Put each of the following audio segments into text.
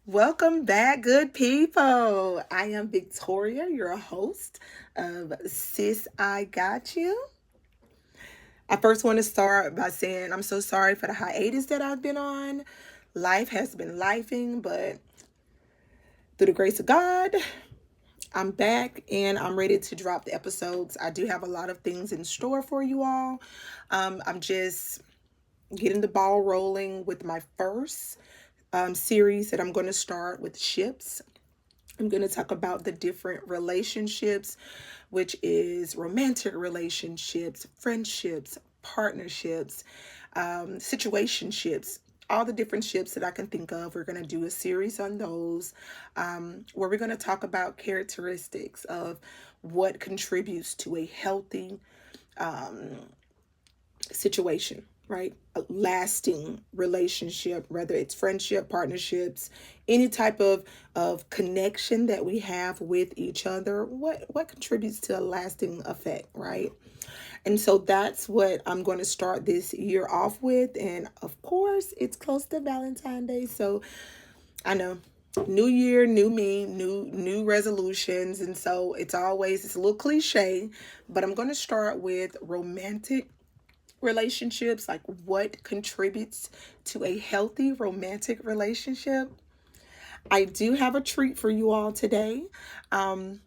Welcome back, good people. I am Victoria, your host of Sis I Got You. I first want to start by saying I'm so sorry for the hiatus that I've been on. Life has been lifing, but through the grace of God, I'm back and I'm ready to drop the episodes. I do have a lot of things in store for you all. I'm just getting the ball rolling with my first series that I'm going to start with ships. I'm going to talk about the different relationships, which is romantic relationships, friendships, partnerships, situationships, all the different ships that I can think of. We're going to do a series on those where we're going to talk about characteristics of what contributes to a healthy situation, right? A lasting relationship, whether it's friendship, partnerships, any type of connection that we have with each other, what contributes to a lasting effect, right? And so that's what I'm going to start this year off with. And of course, it's close to Valentine's Day, so I know new year, new me, new resolutions. And so it's a little cliche, but I'm going to start with romantic relationships, like what contributes to a healthy romantic relationship. I do have a treat for you all today. Um,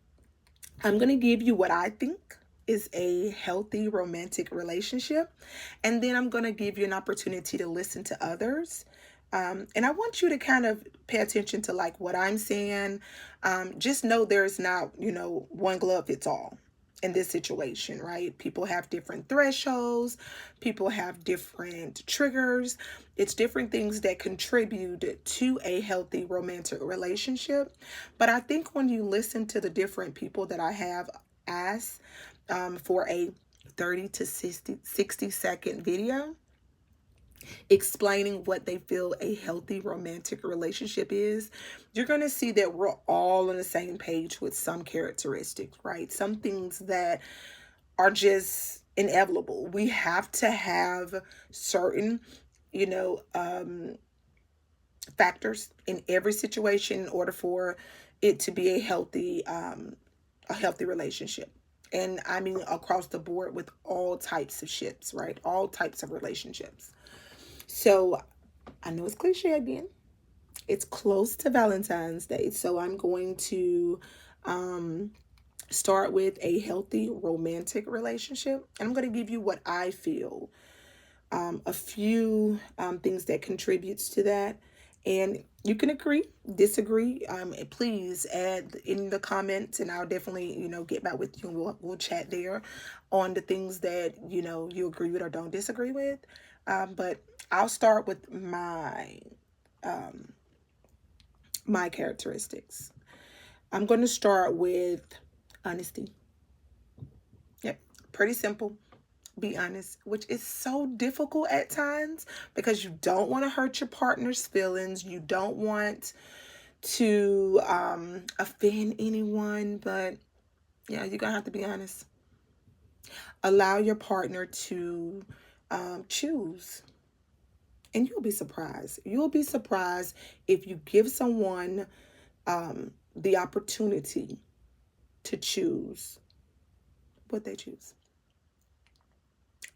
I'm going to give you what I think is a healthy romantic relationship, and then I'm going to give you an opportunity to listen to others. And I want you to kind of pay attention to like what I'm saying. Just know there's not, one glove fits all in this situation, right? People have different thresholds, people have different triggers. It's different things that contribute to a healthy romantic relationship. But I think when you listen to the different people that I have asked for a 30 to 60 second video explaining what they feel a healthy romantic relationship is, you're going to see that we're all on the same page with some characteristics, right? Some things that are just inevitable. We have to have certain, you know, um, factors in every situation in order for it to be a healthy relationship. And I mean across the board with all types of ships, right? All types of relationships. So I know it's cliche again. It's close to Valentine's Day. So I'm going to um, start with a healthy romantic relationship. And I'm going to give you what I feel, a few things that contributes to that. And you can agree, disagree. Please add in the comments, and I'll definitely, get back with you, and we'll chat there on the things that you agree with or don't disagree with. But I'll start with my characteristics. I'm going to start with honesty. Yep, pretty simple. Be honest, which is so difficult at times because you don't want to hurt your partner's feelings. You don't want to offend anyone, but yeah, you're gonna have to be honest. Allow your partner to choose, and you'll be surprised. You'll be surprised if you give someone the opportunity to choose what they choose.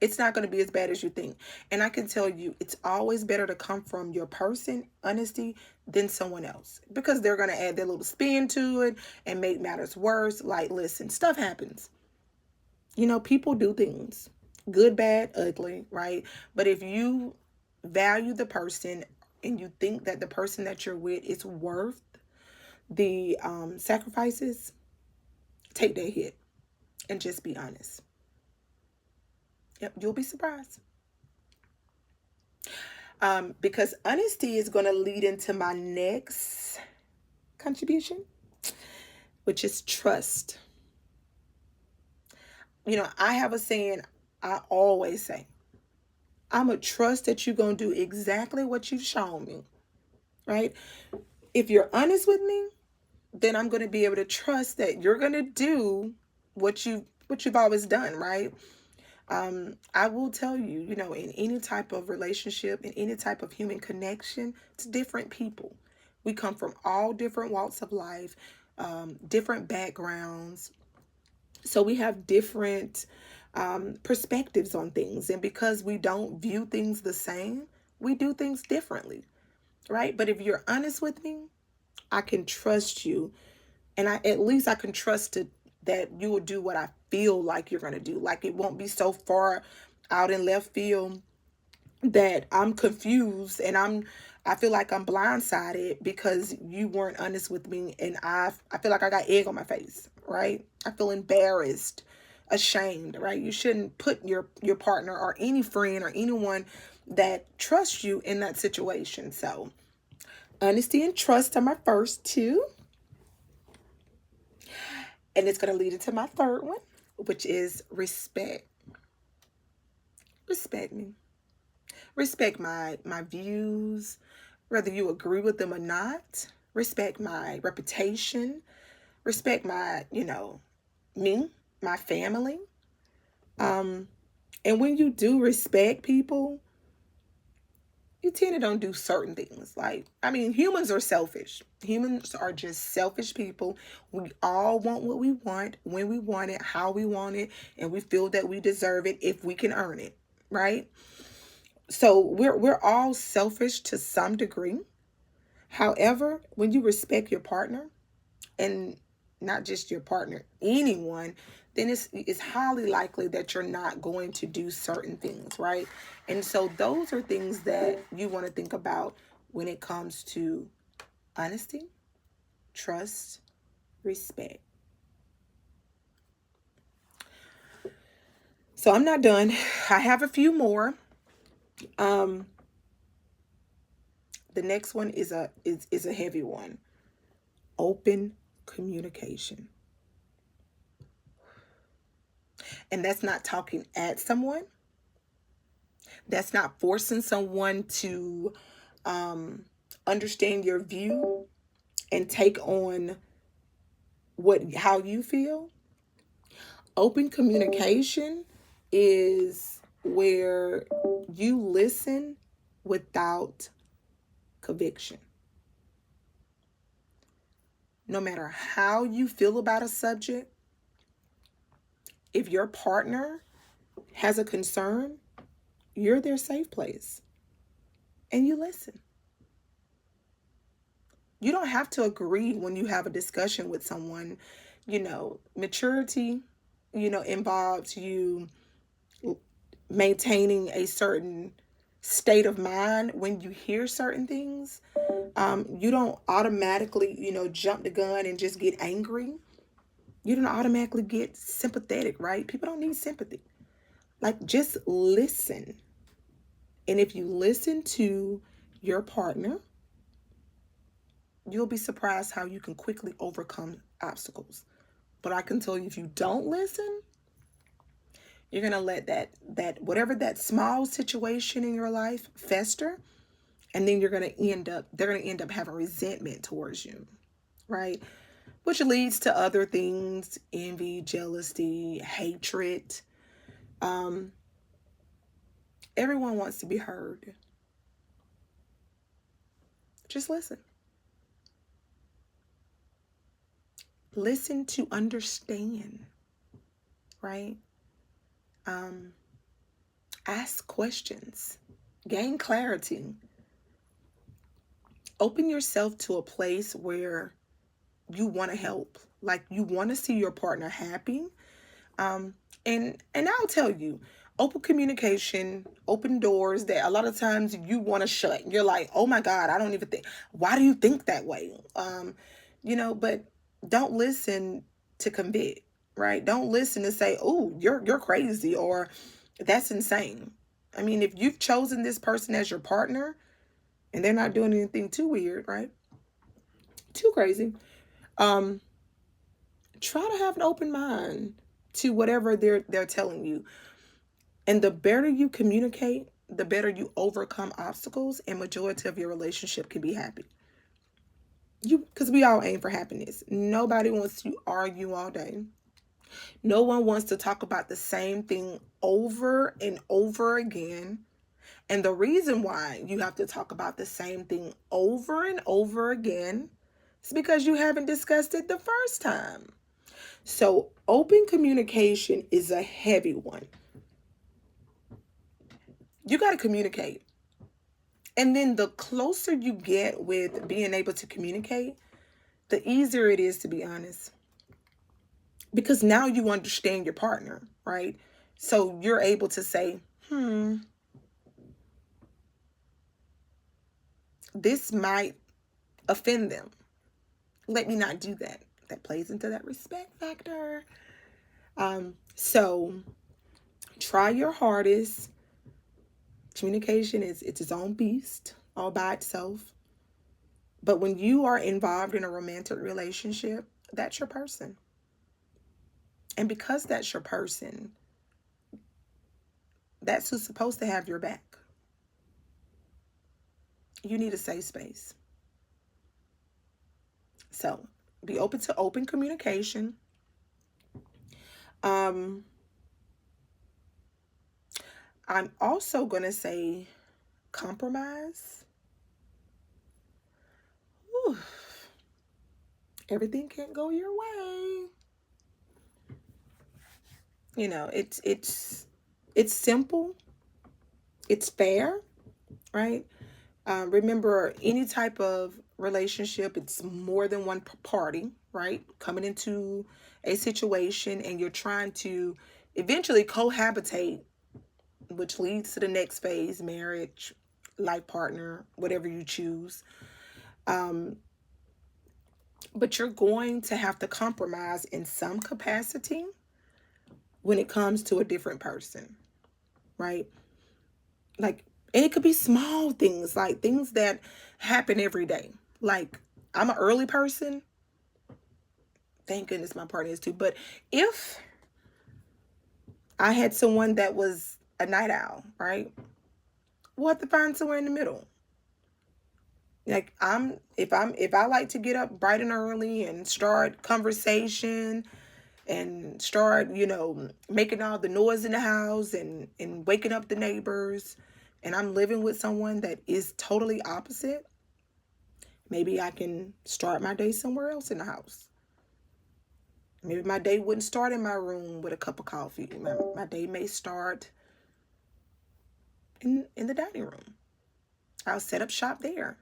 It's not going to be as bad as you think. And I can tell you, it's always better to come from your person, honesty, than someone else because they're going to add their little spin to it and make matters worse. Like, listen, stuff happens. People do things good, bad, ugly, right? But if you value the person and you think that the person that you're with is worth the sacrifices, take that hit and just be honest. Yep, you'll be surprised. Because honesty is going to lead into my next contribution, which is trust. I have a saying I always say, I'm going to trust that you're going to do exactly what you've shown me, right? If you're honest with me, then I'm going to be able to trust that you're going to do what you've always done, right? I will tell you, in any type of relationship, in any type of human connection, it's different people. We come from all different walks of life, different backgrounds. So we have different perspectives on things. And because we don't view things the same, we do things differently, right? But if you're honest with me, I can trust you. And at least I can trust it, that you will do what I feel like you're going to do. Like it won't be so far out in left field that I'm confused and I feel like I'm blindsided because you weren't honest with me, and I feel like I got egg on my face, right? I feel embarrassed, ashamed, right? You shouldn't put your partner or any friend or anyone that trusts you in that situation. So, honesty and trust are my first two, and it's going to lead into my third one, which is respect. Respect me. Respect my views, whether you agree with them or not. Respect my reputation. Respect my, me, my family. Um, and when you do respect people, you tend to don't do certain things. Like, I mean, humans are selfish. Humans are just selfish people. We all want what we want, when we want it, how we want it, and we feel that we deserve it if we can earn it, right? So we're all selfish to some degree. However, when you respect your partner, and not just your partner, anyone, then it's highly likely that you're not going to do certain things, right? And so those are things that you want to think about when it comes to honesty, trust, respect. So I'm not done. I have a few more. Um, the next one is a heavy one. Open communication. And that's not talking at someone. That's not forcing someone to um, understand your view and take on how you feel. Open communication is where you listen without conviction. No matter how you feel about a subject, if your partner has a concern, you're their safe place and you listen. You don't have to agree when you have a discussion with someone. Maturity, involves you maintaining a certain state of mind when you hear certain things. You don't automatically, jump the gun and just get angry. You don't automatically get sympathetic, right? People don't need sympathy. Like, just listen. And if you listen to your partner, you'll be surprised how you can quickly overcome obstacles. But I can tell you, if you don't listen, you're going to let that whatever that small situation in your life fester, and then they're going to end up having resentment towards you, right? Which leads to other things: envy, jealousy, hatred. Um, Everyone wants to be heard. Just listen. Listen to understand, right? Um, Ask questions, gain clarity, open yourself to a place where you want to help. Like, you want to see your partner happy. Um, and I'll tell you, open communication, open doors that a lot of times you want to shut. You're like, oh my God, I don't even think. Why do you think that way? But don't listen to convict, right? Don't listen to say, oh, you're crazy, or that's insane. I mean, if you've chosen this person as your partner and they're not doing anything too weird, right? Too crazy. Um, Try to have an open mind to whatever they're telling you. And the better you communicate, the better you overcome obstacles, and majority of your relationship can be happy. Because we all aim for happiness. Nobody wants to argue all day. No one wants to talk about the same thing over and over again. And the reason why you have to talk about the same thing over and over again is because you haven't discussed it the first time. So, open communication is a heavy one. You got to communicate. And then the closer you get with being able to communicate, the easier it is to be honest. Because now you understand your partner, right? So you're able to say, this might offend them. Let me not do that. That plays into that respect factor. So try your hardest. Communication is it's its own beast all by itself. But when you are involved in a romantic relationship, that's your person. And because that's your person, that's who's supposed to have your back. You need a safe space. So be open to open communication. I'm also going to say compromise. Whew. Everything can't go your way. You know, it's simple. It's fair, right? Remember, any type of relationship, it's more than one party, right? Coming into a situation and you're trying to eventually cohabitate, which leads to the next phase, marriage, life partner, whatever you choose. But you're going to have to compromise in some capacity when it comes to a different person, right? Like, and it could be small things, like things that happen every day. Like, I'm an early person. Thank goodness my partner is too. But if I had someone that was a night owl, right? We'll have to find somewhere in the middle. Like if I like to get up bright and early and start conversation and start, making all the noise in the house and waking up the neighbors, and I'm living with someone that is totally opposite, maybe I can start my day somewhere else in the house. Maybe my day wouldn't start in my room with a cup of coffee. My day may start in the dining room. I'll set up shop there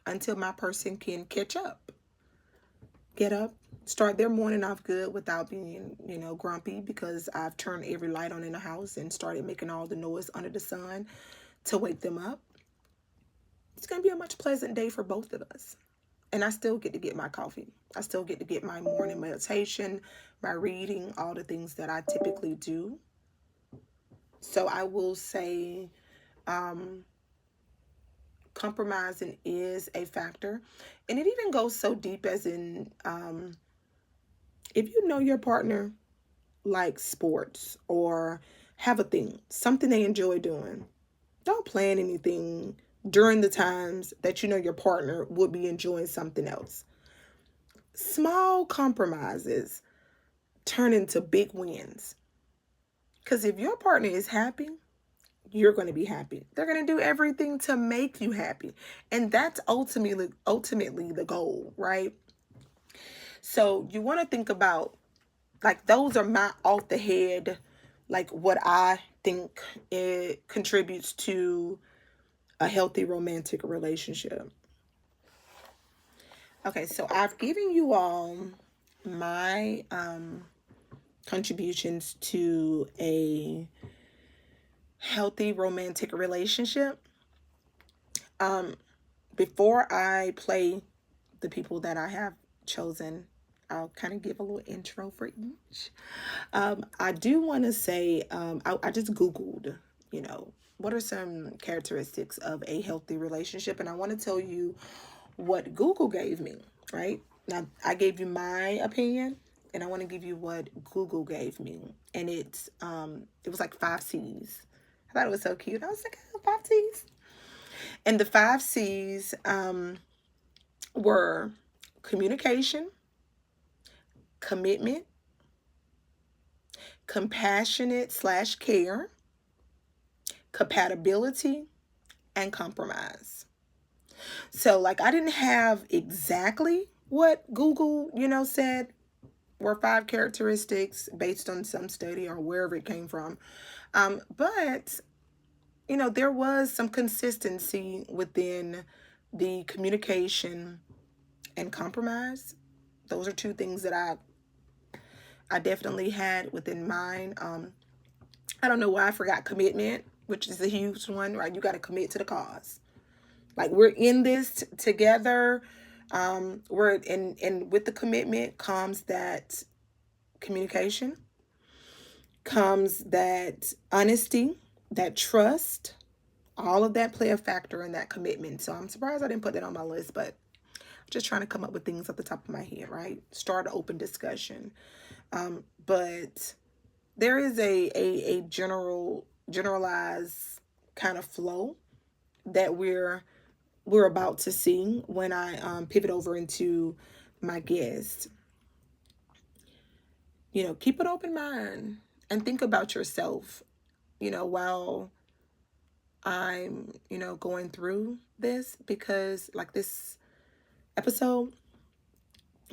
until my person can catch up. Get up, start their morning off good without being, grumpy because I've turned every light on in the house and started making all the noise under the sun to wake them up. It's going to be a much pleasant day for both of us. And I still get to get my coffee. I still get to get my morning meditation, my reading, all the things that I typically do. So I will say compromising is a factor. And it even goes so deep as in if you know your partner likes sports or have a thing, something they enjoy doing, don't plan anything during the times that you know your partner would be enjoying something else. Small compromises turn into big wins. Because if your partner is happy, you're going to be happy. They're going to do everything to make you happy. And that's ultimately the goal, right? So you want to think about, like, those are my off the head, like what I think it contributes to a healthy romantic relationship. Okay, so I've given you all my contributions to a healthy romantic relationship. Before I play the people that I have chosen, I'll kind of give a little intro for each. I do want to say, I just Googled, what are some characteristics of a healthy relationship? And I want to tell you what Google gave me, right? Now, I gave you my opinion, and I want to give you what Google gave me. And it was like 5 C's. I thought it was so cute. I was like, oh, 5 C's. And the 5 C's were communication, commitment, compassionate/care, compatibility, and compromise. So, like, I didn't have exactly what Google, said were 5 characteristics based on some study or wherever it came from. But, there was some consistency within the communication and compromise. Those are two things that I definitely had within mine. I don't know why I forgot commitment, which is a huge one, right? You got to commit to the cause. Like, we're in this together. We're and with the commitment comes that communication, comes that honesty, that trust. All of that play a factor in that commitment. So I'm surprised I didn't put that on my list, but I'm just trying to come up with things off the top of my head, right? Start an open discussion. But there is a generalized kind of flow that we're about to see when I pivot over into my guest. Keep an open mind and think about yourself, while I'm, going through this, because like this episode,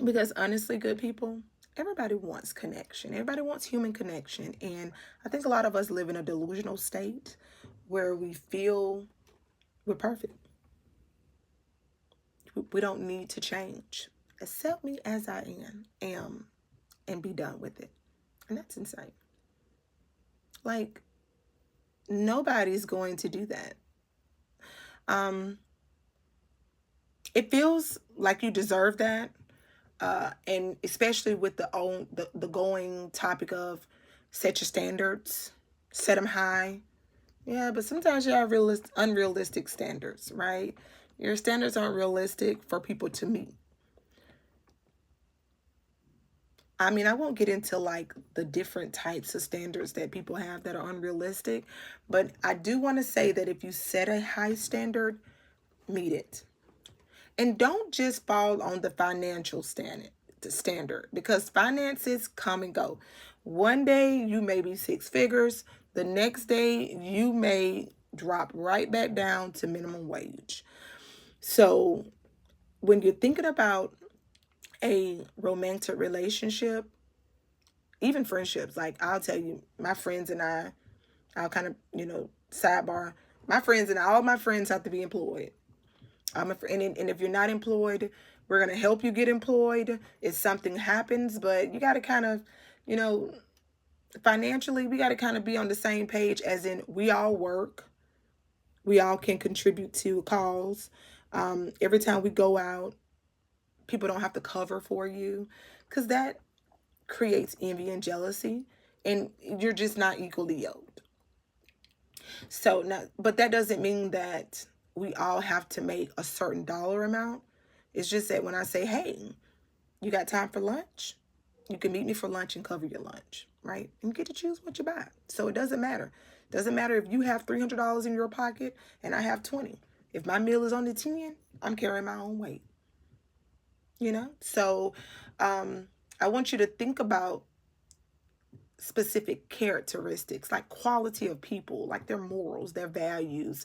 because honestly, good people, everybody wants connection. Everybody wants human connection. And I think a lot of us live in a delusional state where we feel we're perfect. We don't need to change. Accept me as I am, and be done with it. And that's insane. Like, nobody's going to do that. It feels like you deserve that. And especially with the going topic of set your standards, set them high. Yeah, but sometimes you have unrealistic standards, right? Your standards aren't realistic for people to meet. I mean, I won't get into like the different types of standards that people have that are unrealistic, but I do want to say that if you set a high standard, meet it. And don't just fall on the financial standard, because finances come and go. One day you may be 6 figures, the next day you may drop right back down to minimum wage. So when you're thinking about a romantic relationship, even friendships, like I'll tell you, my friends and I'll kind of, sidebar, my friends and all my friends have to be employed. And if you're not employed, we're going to help you get employed if something happens. But you got to kind of, you know, financially, we got to kind of be on the same page, as in we all work. We all can contribute to a cause. Every time we go out, people don't have to cover for you, because that creates envy and jealousy, and you're just not equally yoked. So now, but that doesn't mean that we all have to make a certain dollar amount. It's just that when I say, hey, you got time for lunch? You can meet me for lunch and cover your lunch, right? And you get to choose what you buy. So it doesn't matter. It doesn't matter if you have $300 in your pocket and I have 20. If my meal is only 10, I'm carrying my own weight. So I want you to think about specific characteristics, like quality of people, like their morals, their values,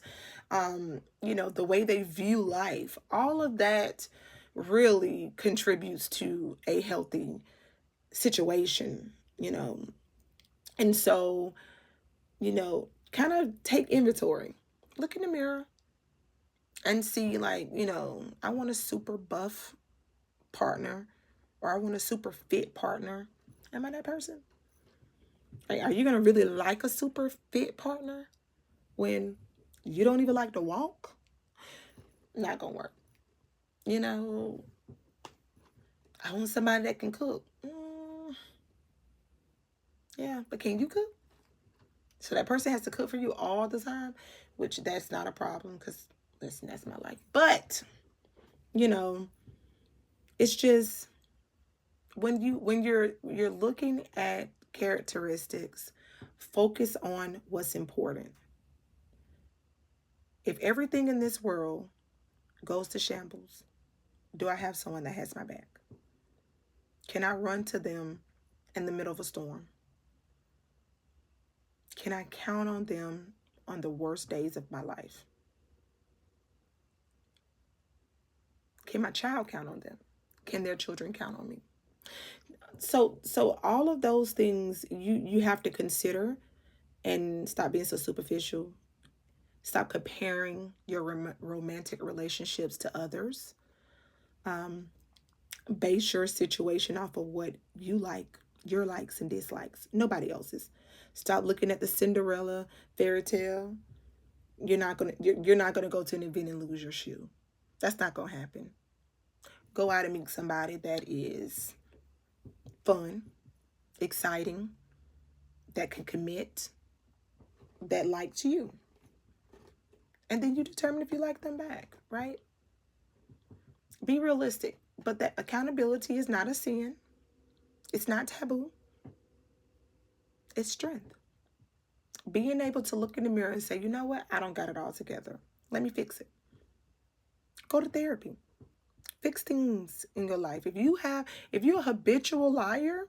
the way they view life. All of that really contributes to a healthy situation. And so, kind of take inventory, look in the mirror and see, like, I want a super buff partner, or I want a super fit partner. Am I that person? Like, are you going to really like a super fit partner when you don't even like to walk? Not going to work. I want somebody that can cook. Yeah, but can you cook? So that person has to cook for you all the time, which that's not a problem, because listen, that's my life. But, it's just when you're looking at characteristics, focus on what's important. If everything in this world goes to shambles, do I have someone that has my back? Can I run to them in the middle of a storm? Can I count on them on the worst days of my life? Can my child count on them? Can their children count on me? So all of those things you have to consider, and stop being so superficial. Stop comparing your romantic relationships to others. Base your situation off of what you like, your likes and dislikes, nobody else's. Stop looking at the Cinderella fairy tale. You're not gonna go to an event and lose your shoe. That's not gonna happen. Go out and meet somebody that is fun, exciting, that can commit, that likes you. And then you determine if you like them back, right? Be realistic. But that accountability is not a sin. It's not taboo. It's strength. Being able to look in the mirror and say, you know what? I don't got it all together. Let me fix it. Go to therapy. Fix things in your life. If you're a habitual liar,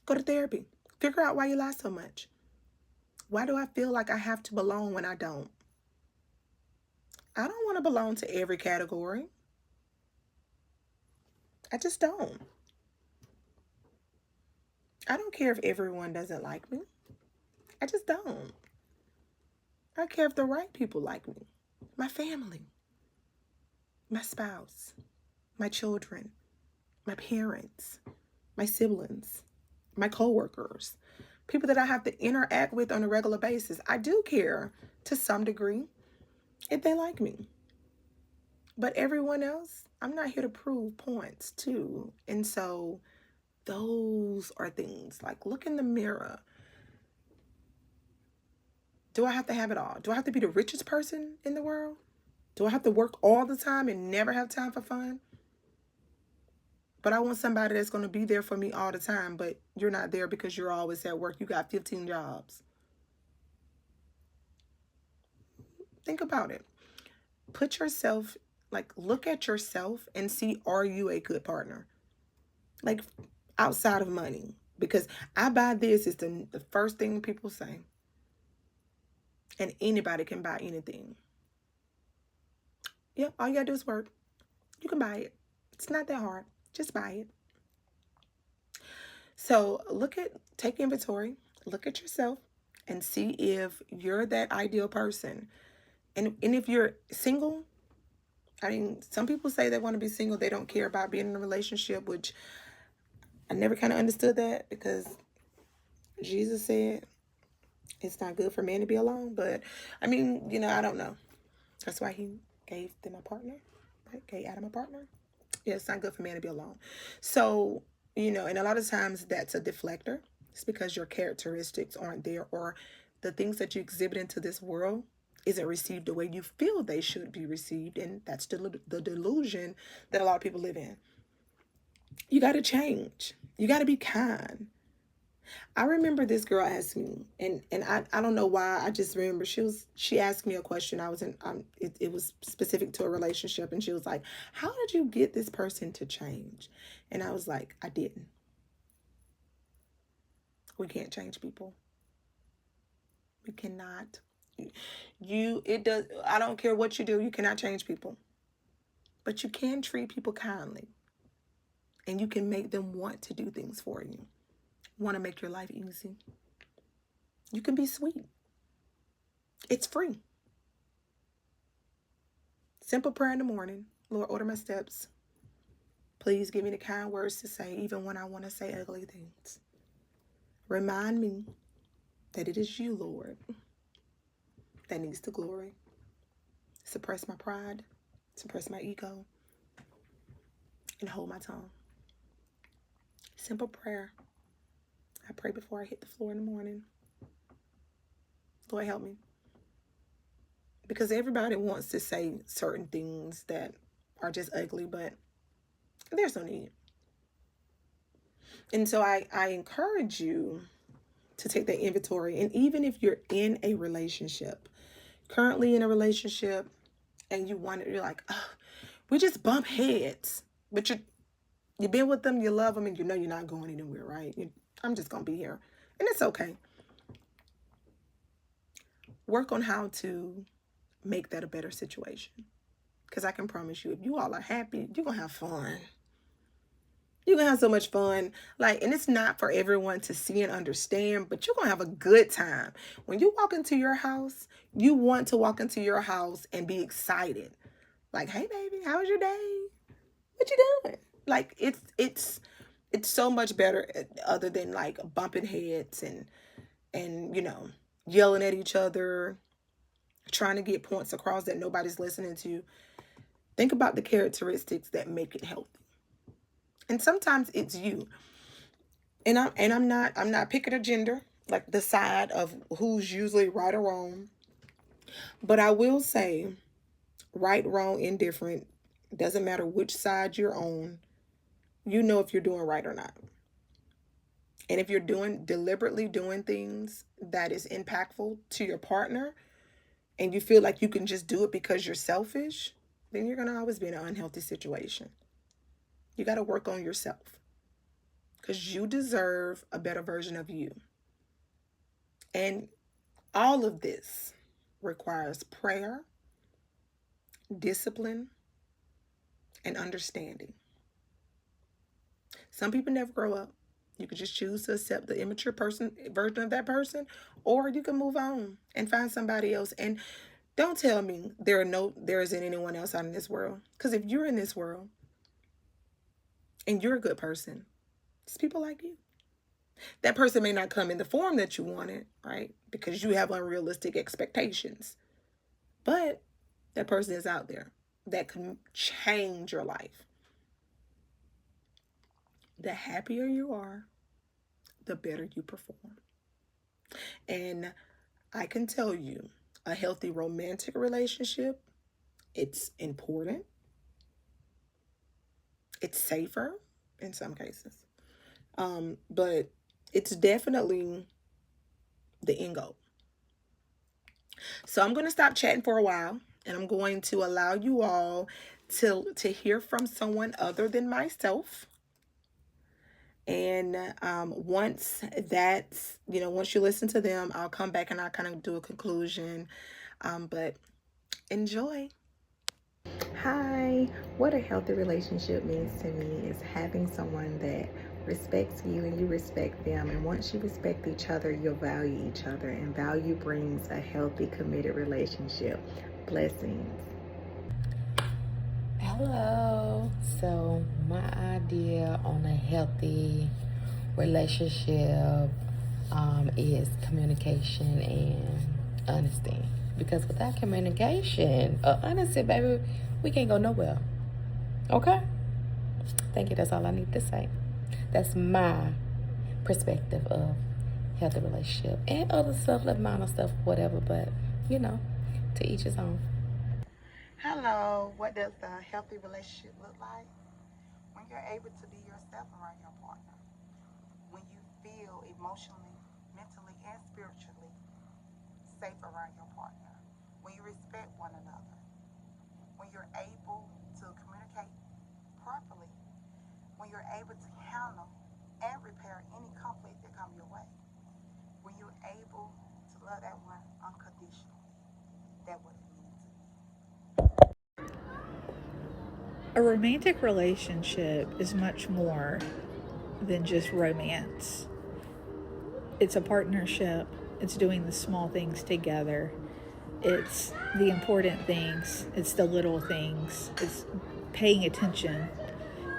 go to therapy. Figure out why you lie so much. Why do I feel like I have to belong when I don't? I don't want to belong to every category. I just don't. I don't care if everyone doesn't like me. I just don't. I care if the right people like me. My family, my spouse, my children, my parents, my siblings, my coworkers, people that I have to interact with on a regular basis. I do care to some degree if they like me. But everyone else, I'm not here to prove points to. And so those are things like, look in the mirror. Do I have to have it all? Do I have to be the richest person in the world? Do I have to work all the time and never have time for fun? But I want somebody that's going to be there for me all the time, but you're not there because you're always at work. You got 15 jobs. Think about it. Put yourself, look at yourself and see, are you a good partner? Like, outside of money. Because I buy this is the first thing people say. And anybody can buy anything. Yeah, all you gotta do is work. You can buy it. It's not that hard. Just buy it. So take inventory, look at yourself, and see if you're that ideal person. And if you're single, I mean, some people say they want to be single. They don't care about being in a relationship, which I never kind of understood that, because Jesus said it's not good for man to be alone. But I mean, I don't know. That's why he gave them a partner, right? Gave Adam a partner. Yeah, it's not good for man to be alone. So, and a lot of times that's a deflector. It's because your characteristics aren't there, or the things that you exhibit into this world isn't received the way you feel they should be received. And that's the delusion that a lot of people live in. You got to change. You got to be kind. I remember this girl asked me, and I don't know why. I just remember she asked me a question. I was in it was specific to a relationship, and she was like, "How did you get this person to change?" And I was like, "I didn't. We can't change people. We cannot. It does. I don't care what you do. You cannot change people, but you can treat people kindly, and you can make them want to do things for you. Want to make your life easy. You can be sweet. It's free. Simple prayer in the morning. Lord, order my steps. Please give me the kind words to say, even when I want to say ugly things. Remind me that it is you, Lord, that needs the glory. Suppress my pride, suppress my ego, and hold my tongue. Simple prayer. I pray before I hit the floor in the morning. Lord, help me. Because everybody wants to say certain things that are just ugly, but there's no need. And so I encourage you to take that inventory. And even if you're in a relationship, currently in a relationship, and you're like, oh, we just bump heads, but you've been with them, you love them, and you know you're not going anywhere, right? I'm just going to be here. And it's okay. work on how to make that a better situation. Because I can promise you, if you all are happy, you're going to have fun. You're going to have so much fun. Like, and it's not for everyone to see and understand, but you're going to have a good time. When you walk into your house, you want to walk into your house and be excited. Like, hey, baby, how was your day? What you doing? Like, it's so much better other than like bumping heads and yelling at each other, trying to get points across that nobody's listening to. Think about the characteristics that make it healthy. And sometimes it's you. And I'm not picking a gender, like the side of who's usually right or wrong. But I will say right, wrong, indifferent, doesn't matter which side you're on, you know if you're doing right or not. And if you're deliberately doing things that is impactful to your partner and you feel like you can just do it because you're selfish, then you're going to always be in an unhealthy situation. You got to work on yourself because you deserve a better version of you. And all of this requires prayer, discipline, and understanding. Some people never grow up. You could just choose to accept the immature version of that person, or you can move on and find somebody else. And don't tell me there isn't anyone else out in this world. Because if you're in this world and you're a good person, it's people like you. That person may not come in the form that you wanted, right? Because you have unrealistic expectations. But that person is out there that can change your life. The happier you are, the better you perform. And I can tell you, a healthy romantic relationship, it's important. It's safer in some cases. But it's definitely the end goal. So I'm going to stop chatting for a while, and I'm going to allow you all to hear from someone other than myself. And once you listen to them, I'll come back and I'll kind of do a conclusion. But enjoy. Hi, what a healthy relationship means to me is having someone that respects you and you respect them. And once you respect each other, you'll value each other. And value brings a healthy, committed relationship. Blessings. Hello. So, my idea on a healthy relationship is communication and honesty. Because without communication or honesty, baby, we can't go nowhere. Okay? Thank you. That's all I need to say. That's my perspective of healthy relationship and other stuff, like minor stuff, whatever. But to each his own. Hello, what does a healthy relationship look like? When you're able to be yourself around your partner. When you feel emotionally, mentally, and spiritually safe around your partner. When you respect one another. When you're able to communicate properly. When you're able to handle and repair any conflict that comes your way. When you're able to love that one unconditionally. That's what it means to me. A romantic relationship is much more than just romance. It's a partnership. It's doing the small things together. It's the important things. It's the little things. It's paying attention.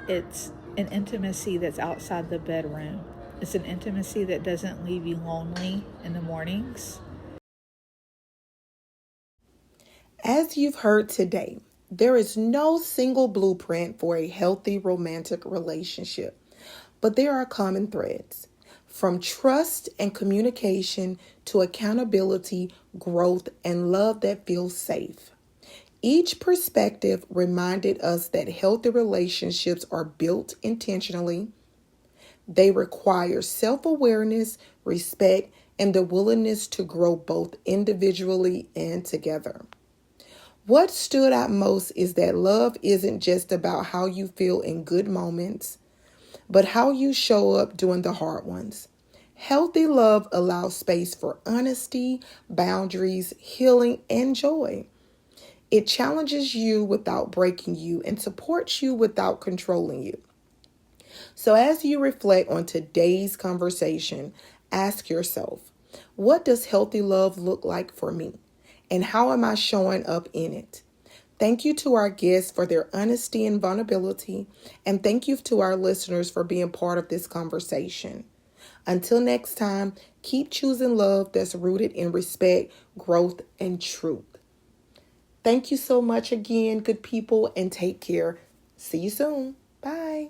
It's an intimacy that's outside the bedroom. It's an intimacy that doesn't leave you lonely in the mornings. As you've heard today, there is no single blueprint for a healthy romantic relationship, but there are common threads. From trust and communication to accountability, growth, and love that feels safe. Each perspective reminded us that healthy relationships are built intentionally. They require self-awareness, respect, and the willingness to grow both individually and together. What stood out most is that love isn't just about how you feel in good moments, but how you show up during the hard ones. Healthy love allows space for honesty, boundaries, healing, and joy. It challenges you without breaking you and supports you without controlling you. So, as you reflect on today's conversation, ask yourself, what does healthy love look like for me? And how am I showing up in it? Thank you to our guests for their honesty and vulnerability. And thank you to our listeners for being part of this conversation. Until next time, keep choosing love that's rooted in respect, growth, and truth. Thank you so much again, good people, and take care. See you soon. Bye.